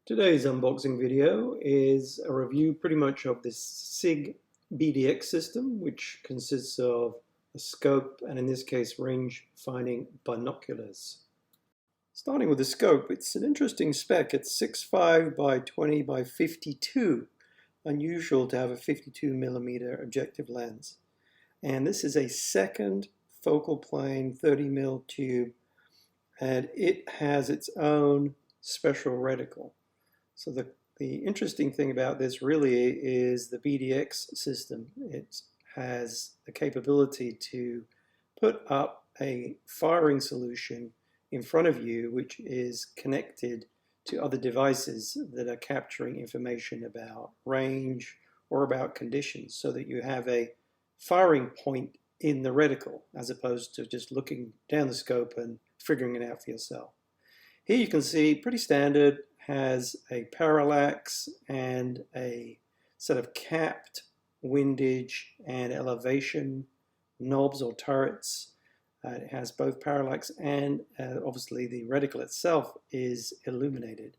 Today's unboxing video is a review pretty much of this Sig BDX system, which consists of a scope and in this case range finding binoculars. Starting with the scope, it's an interesting spec. It's 6.5 by 20 by 52. Unusual to have a 52mm objective lens. And this is a second focal plane 30mm tube, and it has its own special reticle. So the interesting thing about this really is the BDX system. It has the capability to put up a firing solution in front of you which is connected to other devices that are capturing information about range or about conditions, so that you have a firing point in the reticle as opposed to just looking down the scope and figuring it out for yourself. Here you can see, pretty standard, has a parallax and a set of capped windage and elevation knobs or turrets. It has both parallax and obviously the reticle itself is illuminated.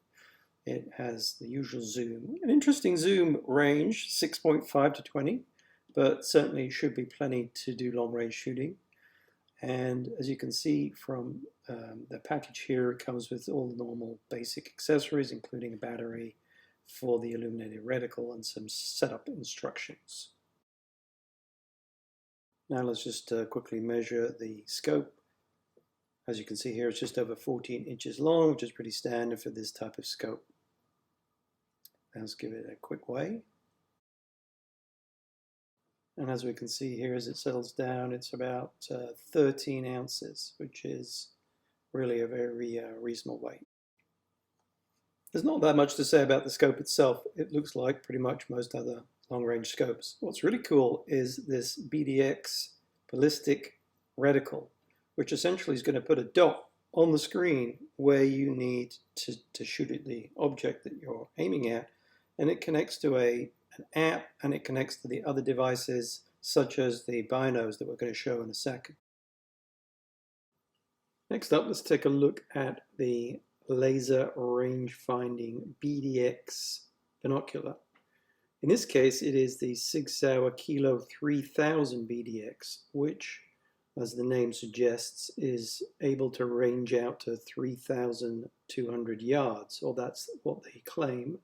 It has the usual zoom. An interesting zoom range, 6.5 to 20, but certainly should be plenty to do long range shooting. And as you can see from the package here, it comes with all the normal basic accessories, including a battery for the illuminated reticle and some setup instructions. Now let's just quickly measure the scope. As you can see here, it's just over 14 inches long, which is pretty standard for this type of scope. Now let's give it a quick weigh. And as we can see here, as it settles down, it's about 13 ounces, which is really a very reasonable weight. There's not that much to say about the scope itself. It looks like pretty much most other long-range scopes. What's really cool is this BDX Ballistic reticle, which essentially is going to put a dot on the screen where you need to shoot at the object that you're aiming at, and it connects to an app, and it connects to the other devices such as the binos that we're going to show in a second. Next up, let's take a look at the laser range finding BDX binocular. In this case, it is the Sig Sauer Kilo 3000 BDX, which, as the name suggests, is able to range out to 3,200 yards, or that's what they claim.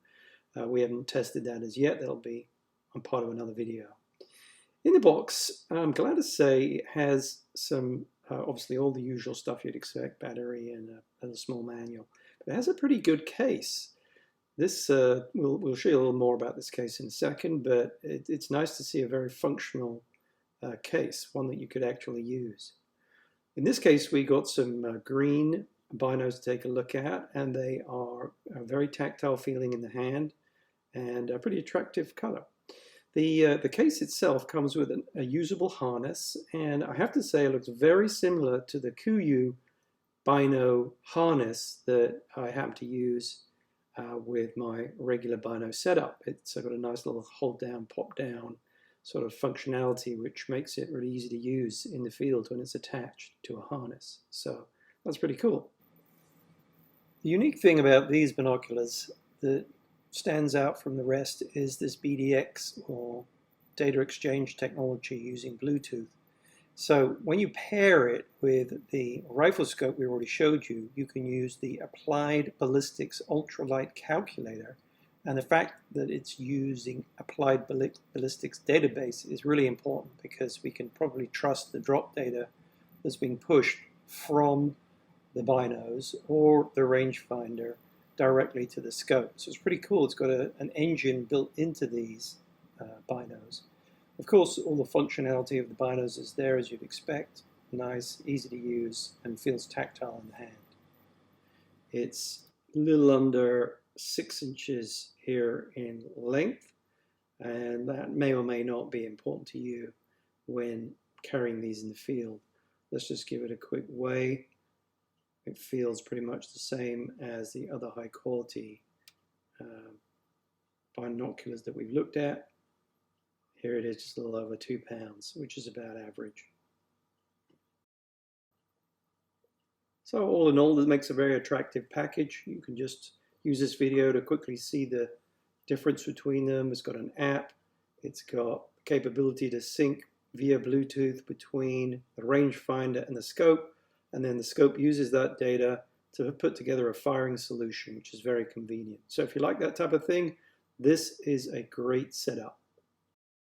We haven't tested that as yet. That'll be on part of another video. In the box, I'm glad to say it has some, obviously all the usual stuff you'd expect, battery and a small manual. But it has a pretty good case. This, we'll show you a little more about this case in a second, but it's nice to see a very functional case, one that you could actually use. In this case, we got some green binos to take a look at, and they are a very tactile feeling in the hand and a pretty attractive color. The case itself comes with a usable harness, and I have to say it looks very similar to the Kuyu bino harness that I happen to use with my regular bino setup. It's got a nice little hold down, pop down sort of functionality, which makes it really easy to use in the field when it's attached to a harness. So that's pretty cool. The unique thing about these binoculars that stands out from the rest is this BDX, or data exchange technology using Bluetooth. So when you pair it with the rifle scope we already showed you, you can use the Applied Ballistics ultralight calculator, and the fact that it's using Applied Ballistics database is really important because we can probably trust the drop data that's being pushed from the binos or the rangefinder directly to the scope. So it's pretty cool. It's got an engine built into these binos. Of course, all the functionality of the binos is there as you'd expect. Nice, easy to use, and feels tactile in the hand. It's a little under 6 inches here in length, and that may or may not be important to you when carrying these in the field. Let's just give it a quick weigh. It feels pretty much the same as the other high quality binoculars that we've looked at. Here it is, just a little over 2 pounds, which is about average. So all in all, this makes a very attractive package. You can just use this video to quickly see the difference between them. It's got an app. It's got capability to sync via Bluetooth between the rangefinder and the scope, and then the scope uses that data to put together a firing solution, which is very convenient. So if you like that type of thing, this is a great setup.